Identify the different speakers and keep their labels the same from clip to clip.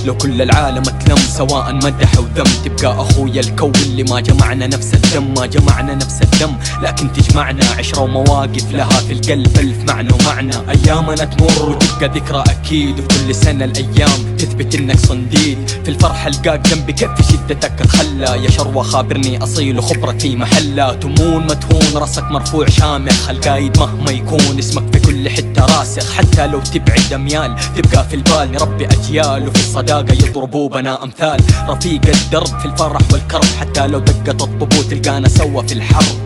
Speaker 1: لو كل العالم اتلم سواء مدح وذم، تبقى اخويا الكون اللي ما جمعنا نفس الدم، ما جمعنا نفس الدم لكن تجمعنا عشرة ومواقف لها في القلب ألف معنى ومعنى. ايامنا تمر وتبقى ذكرى اكيد، وكل سنة الايام تثبت انك صنديد. في الفرحة القاك جنبي كيف في شدتك اتخلى، يا شروة خابرني اصيل وخبرتي محلة. تمون مدفون راسك مرفوع شامخ، القايد مهما يكون اسمك في كل حتة راسخ. حتى لو تبعد اميال تبقى في البال، نربي اجيال وفي الصداقة يضربوا بنا امثال. رفيق الدرب في الفرح والكرب، حتى لو دقت الطبول تلقانا سوا في الحرب.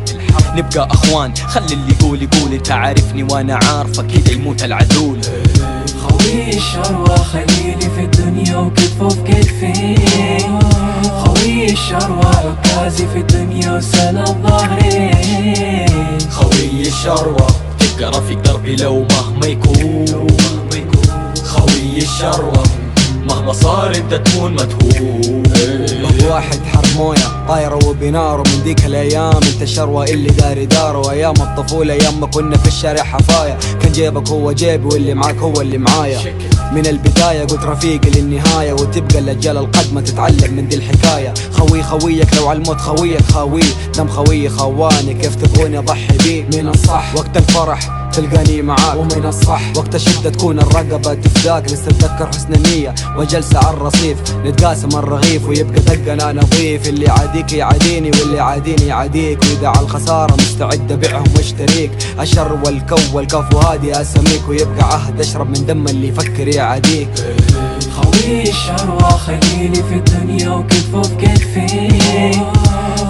Speaker 1: نبقى اخوان خلي اللي يقول يقول، انت عارفني وانا عارفك كده يموت العدول.
Speaker 2: خوي الشروة خليلي في الدنيا وكتفه في كتفي، خوي الشروة عكازي في الدنيا وسند ظهري.
Speaker 1: خوي الشروة تبقى رفيق دربي لو مهما يكون، خوي الشروة مهما صار انت تكون مدهون.
Speaker 3: واحد حرب مويه طايره وبناره، من ديك الايام انت الشروة اللي داري داره. ايام الطفوله ايام ما كنا في الشارع حفايا، كان جيبك هو جيبي واللي معاك هو اللي معايا. من البدايه قلت رفيقي للنهايه، وتبقى الاجيال القدمه تتعلم من دي الحكايه. خوي خويك لو على الموت خويك خاويه، دم خويي خواني كيف تبغوني اضحي بيه. من الصح وقت الفرح تلقاني معاك، ومن الصح وقت الشدة تكون الرقبة تفداك. لسه اتذكر حسن النية وجلسة على الرصيف، نتقاسم الرغيف ويبقى دقنا نظيف. اللي يعاديك يعاديني واللي يعاديني يعاديك، واذا على الخسارة مستعد ابيعهم واشتريك. الشر والكو والكفو هادي اسميك، ويبقى عهد اشرب من دم اللي يفكر يعاديك.
Speaker 2: خوي الشروة خليلي في الدنيا وكتفه في كتفي،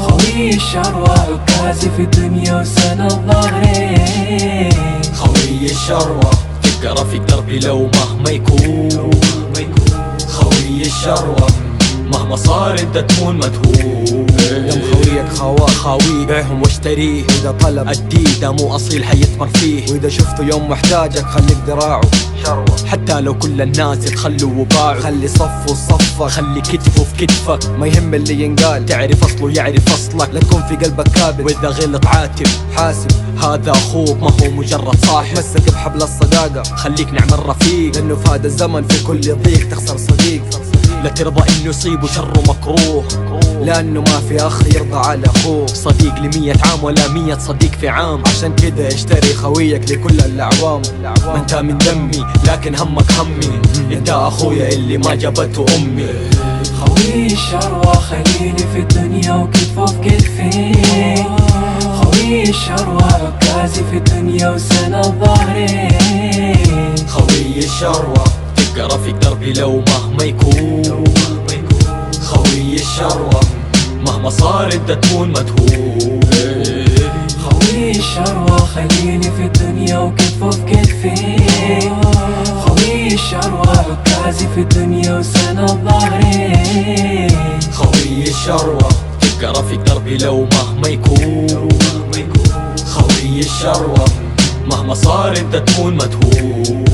Speaker 2: خوي الشروة عكازي في الدنيا وسند ظهري.
Speaker 1: خوي الشروة تبقى رفيق دربي لو مهما يكون، خوي الشروة مهما صار انت تكون مدهون.
Speaker 3: دم خويك خواك
Speaker 1: خاويه بيعهم واشتريه،
Speaker 3: اذا طلب
Speaker 1: اديه ده مو اصيل حيتمر فيه.
Speaker 3: واذا شفته يوم محتاجك خليك دراعه شروة،
Speaker 1: حتى لو كل الناس يتخلوا وباعوا،
Speaker 3: خلي صفه صفك
Speaker 1: خلي كتفه في كتفك.
Speaker 3: ما يهم اللي ينقال،
Speaker 1: تعرف اصله يعرف اصلك،
Speaker 3: لا تكون في قلبك كابت
Speaker 1: واذا غلط عاتب
Speaker 3: حاسب.
Speaker 1: هذا اخوك ما هو مجرد صاحب،
Speaker 3: مسك بحبل الصداقة
Speaker 1: خليك نعم الرفيق.
Speaker 3: لانه في هذا الزمن في كل ضيق تخسر صديق.
Speaker 1: لا ترضى انه يصيبه شره مكروه،
Speaker 3: لانه ما في اخ يرضى على اخوه.
Speaker 1: صديق ل100 عام ولا 100 صديق في عام.
Speaker 3: عشان كده اشتري خويك لكل الاعوام.
Speaker 1: ما انت من دمي لكن همك همي، انت اخويا اللي ما جابته امي.
Speaker 2: خوي الشروة خليلي في الدنيا وكتفه في كتفي، خوي الشروة عكازي في الدنيا وسند ظهري.
Speaker 1: خوي الشروة تبقى رفيق دربي لو مهما يكون، خوي الشروة مهما صار انت تكون مدهون.
Speaker 2: خوي الشروة خليلي في الدنيا وكتفه في كتفي، خوي الشروة عكازي في الدنيا وسند ظهري.
Speaker 1: خوي الشروة تبقى رفيق دربي لو مهما يكون، خوي الشروة مهما صار انت تكون مدهون.